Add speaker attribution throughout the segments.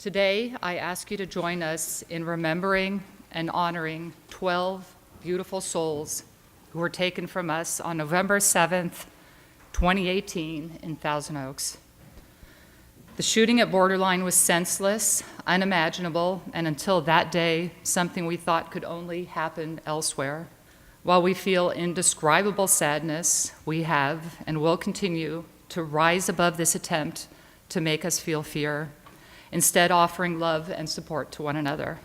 Speaker 1: Today, I ask you to join us in remembering and honoring 12 beautiful souls who were taken from us on November 7th, 2018 in Thousand Oaks. The shooting at Borderline was senseless, unimaginable, and until that day, something we thought could only happen elsewhere. While we feel indescribable sadness, we have and will continue to rise above this attempt to make us feel fear, instead offering love and support to one another.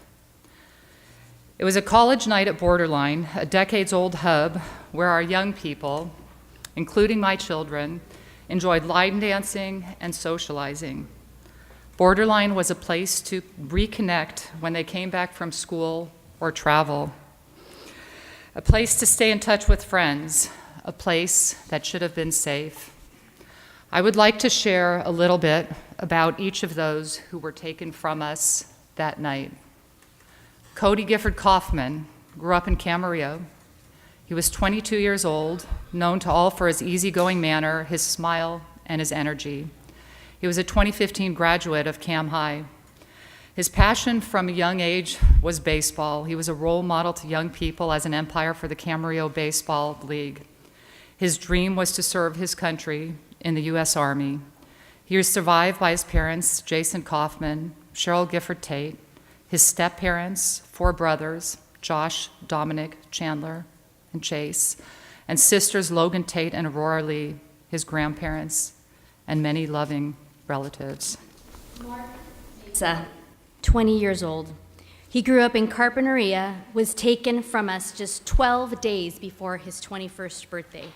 Speaker 1: It was a college night at Borderline, a decades-old hub where our young people, including my children, enjoyed line dancing and socializing. Borderline was a place to reconnect when they came back from school or travel, a place to stay in touch with friends, a place that should have been safe. I would like to share a little bit about each of those who were taken from us that night. Cody Gifford Kaufman grew up in Camarillo. He was 22 years old, known to all for his easygoing manner, his smile, and his energy. He was a 2015 graduate of Cam High. His passion from a young age was baseball. He was a role model to young people as an umpire for the Camarillo Baseball League. His dream was to serve his country in the U.S. Army. He was survived by his parents, Jason Kaufman, Cheryl Gifford Tate, his step-parents, 4 brothers, Josh, Dominic, Chandler, and Chase, and sisters Logan Tate and Aurora Lee, his grandparents, and many loving relatives.
Speaker 2: Mark Mesa, 20 years old. He grew up in Carpinteria, was taken from us just 12 days before his 21st birthday.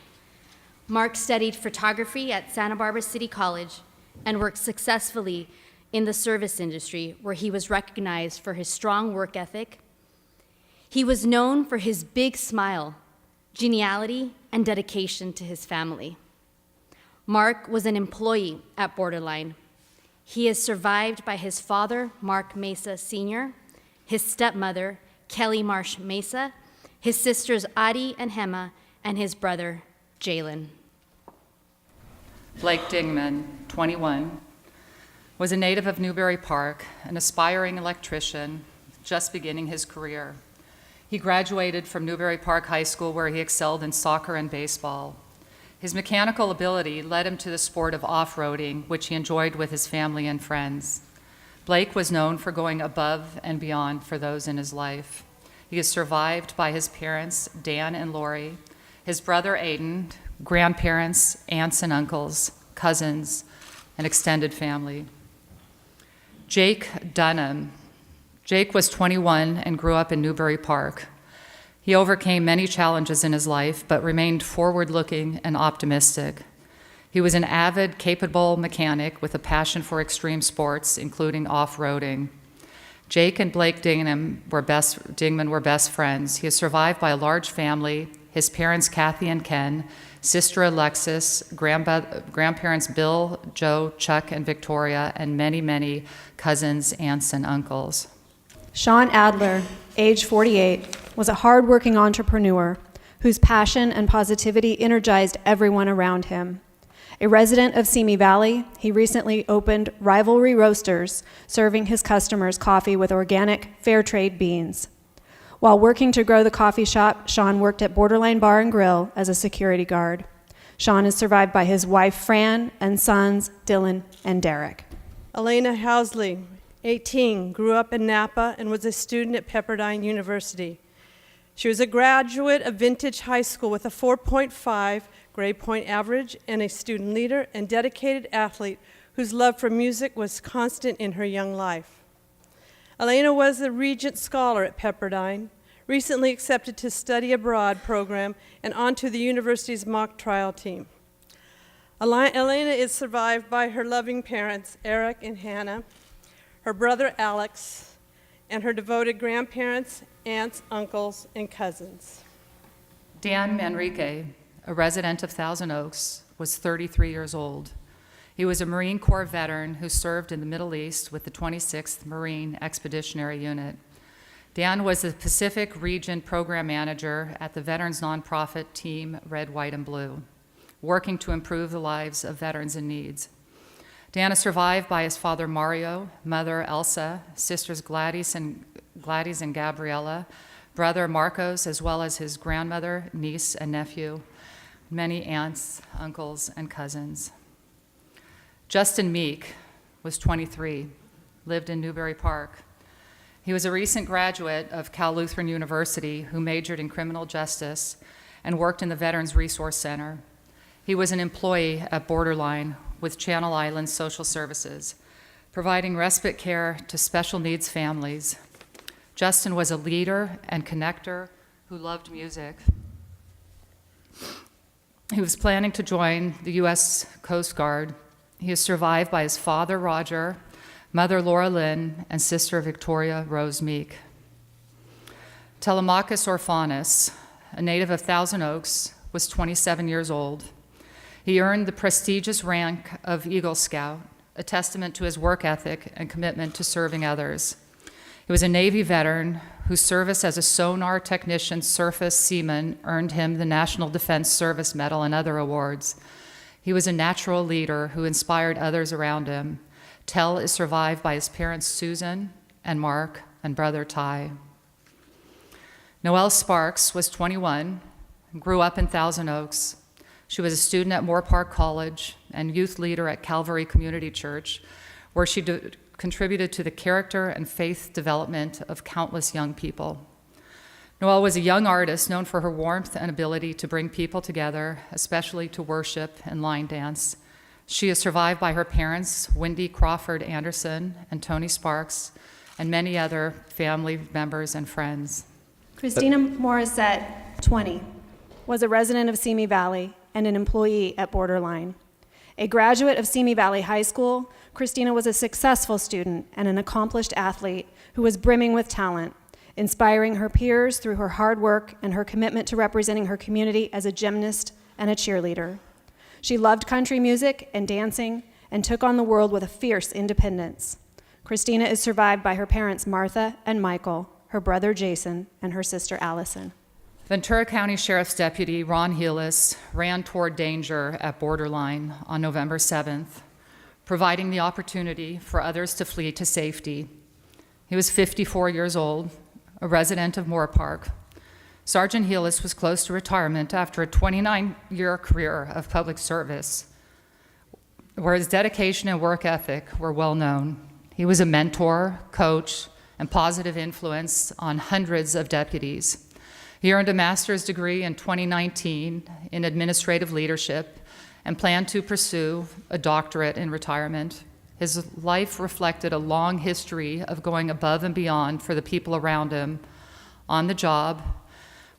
Speaker 2: Mark studied photography at Santa Barbara City College and worked successfully in the service industry, where he was recognized for his strong work ethic. He was known for his big smile, geniality, and dedication to his family. Mark was an employee at Borderline. He is survived by his father, Mark Mesa Sr., his stepmother, Kelly Marsh Mesa, his sisters Adi and Hema, and his brother, Jalen.
Speaker 1: Blake Dingman, 21, was a native of Newbury Park, an aspiring electrician, just beginning his career. He graduated from Newbury Park High School, where he excelled in soccer and baseball. His mechanical ability led him to the sport of off-roading, which he enjoyed with his family and friends. Blake was known for going above and beyond for those in his life. He is survived by his parents, Dan and Lori, his brother Aiden, grandparents, aunts and uncles, cousins, and extended family. Jake Dunham. Jake was 21 and grew up in Newbury Park. He overcame many challenges in his life, but remained forward-looking and optimistic. He was an avid, capable mechanic with a passion for extreme sports, including off-roading. Jake and Blake Dingman were best friends. He is survived by a large family, his parents Kathy and Ken, sister Alexis, grandparents Bill, Joe, Chuck, and Victoria, and many, many cousins, aunts, and uncles.
Speaker 3: Sean Adler, age 48, was a hard-working entrepreneur whose passion and positivity energized everyone around him. A resident of Simi Valley, he recently opened Rivalry Roasters, serving his customers coffee with organic, fair trade beans. While working to grow the coffee shop, Sean worked at Borderline Bar and Grill as a security guard. Sean is survived by his wife, Fran, and sons, Dylan and Derek.
Speaker 4: Elena Housley, 18, grew up in Napa and was a student at Pepperdine University. She was a graduate of Vintage High School with a 4.5 grade point average and a student leader and dedicated athlete whose love for music was constant in her young life. Elena was a Regent Scholar at Pepperdine, recently accepted to study abroad program and onto the university's mock trial team. Elena is survived by her loving parents, Eric and Hannah, her brother Alex, and her devoted grandparents, aunts, uncles, and cousins.
Speaker 1: Dan Manrique, a resident of Thousand Oaks, was 33 years old. He was a Marine Corps veteran who served in the Middle East with the 26th Marine Expeditionary Unit. Dan was the Pacific Region Program Manager at the veterans nonprofit Team Red, White, and Blue, working to improve the lives of veterans in need. Dan is survived by his father Mario, mother Elsa, sisters Gladys and Gabriella, brother Marcos, as well as his grandmother, niece, and nephew, many aunts, uncles, and cousins. Justin Meek was 23, lived in Newbury Park. He was a recent graduate of Cal Lutheran University who majored in criminal justice and worked in the Veterans Resource Center. He was an employee at Borderline with Channel Islands Social Services, providing respite care to special needs families. Justin was a leader and connector who loved music. He was planning to join the U.S. Coast Guard. He is survived by his father, Roger, mother, Laura Lynn, and sister, Victoria Rose Meek. Telemachus Orphanus, a native of Thousand Oaks, was 27 years old. He earned the prestigious rank of Eagle Scout, a testament to his work ethic and commitment to serving others. He was a Navy veteran whose service as a sonar technician surface seaman earned him the National Defense Service Medal and other awards. He was a natural leader who inspired others around him. Tel is survived by his parents Susan and Mark and brother Ty. Noelle Sparks was 21 and grew up in Thousand Oaks. She was a student at Moore Park College and youth leader at Calvary Community Church, where she contributed to the character and faith development of countless young people. Noelle was a young artist known for her warmth and ability to bring people together, especially to worship and line dance. She is survived by her parents, Wendy Crawford Anderson and Tony Sparks, and many other family members and friends.
Speaker 3: Christina Morissette, 20, was a resident of Simi Valley and an employee at Borderline. A graduate of Simi Valley High School, Christina was a successful student and an accomplished athlete who was brimming with talent, inspiring her peers through her hard work and her commitment to representing her community as a gymnast and a cheerleader. She loved country music and dancing and took on the world with a fierce independence. Christina is survived by her parents Martha and Michael, her brother Jason, and her sister Allison.
Speaker 1: Ventura County Sheriff's Deputy Ron Heelis ran toward danger at Borderline on November 7th, providing the opportunity for others to flee to safety. He was 54 years old, a resident of Moore Park. Sergeant Heelis was close to retirement after a 29-year career of public service, where his dedication and work ethic were well known. He was a mentor, coach, and positive influence on hundreds of deputies. He earned a master's degree in 2019 in administrative leadership and planned to pursue a doctorate in retirement. His life reflected a long history of going above and beyond for the people around him, on the job,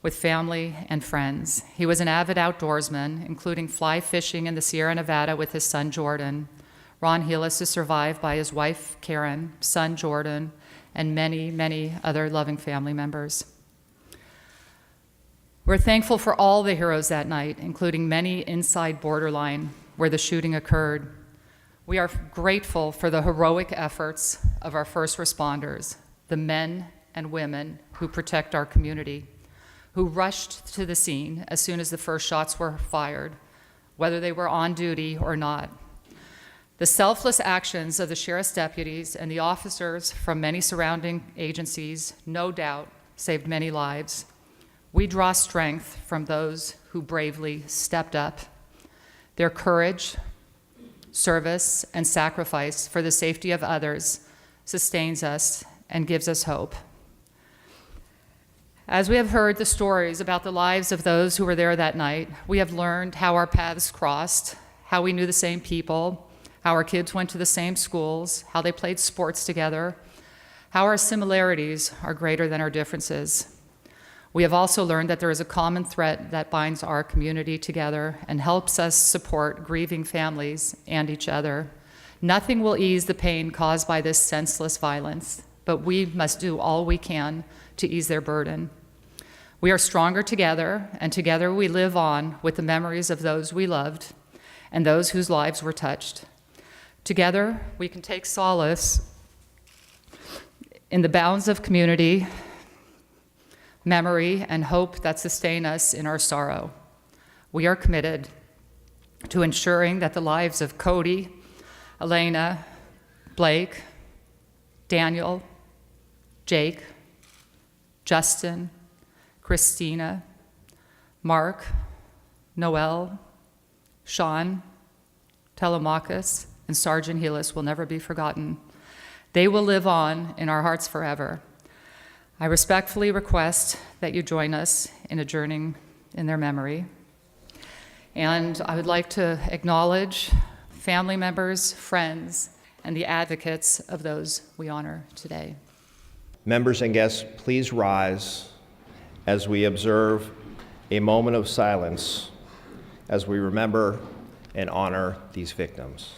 Speaker 1: with family and friends. He was an avid outdoorsman, including fly fishing in the Sierra Nevada with his son Jordan. Ron Heelis is survived by his wife Karen, son Jordan, and many, many other loving family members. We're thankful for all the heroes that night, including many inside Borderline, where the shooting occurred. We are grateful for the heroic efforts of our first responders, the men and women who protect our community, who rushed to the scene as soon as the first shots were fired, whether they were on duty or not. The selfless actions of the sheriff's deputies and the officers from many surrounding agencies, no doubt, saved many lives. We draw strength from those who bravely stepped up. Their courage, service, and sacrifice for the safety of others sustains us and gives us hope. As we have heard the stories about the lives of those who were there that night, we have learned how our paths crossed, how we knew the same people, how our kids went to the same schools, how they played sports together, how our similarities are greater than our differences. We have also learned that there is a common thread that binds our community together and helps us support grieving families and each other. Nothing will ease the pain caused by this senseless violence, but we must do all we can to ease their burden. We are stronger together, and together we live on with the memories of those we loved and those whose lives were touched. Together, we can take solace in the bounds of community, memory, and hope that sustain us in our sorrow. We are committed to ensuring that the lives of Cody, Elena, Blake, Daniel, Jake, Justin, Christina, Mark, Noel, Sean, Telemachus, and Sergeant Helis will never be forgotten. They will live on in our hearts forever. I respectfully request that you join us in adjourning in their memory. And I would like to acknowledge family members, friends, and the advocates of those we honor today.
Speaker 5: Members and guests, please rise as we observe a moment of silence as we remember and honor these victims.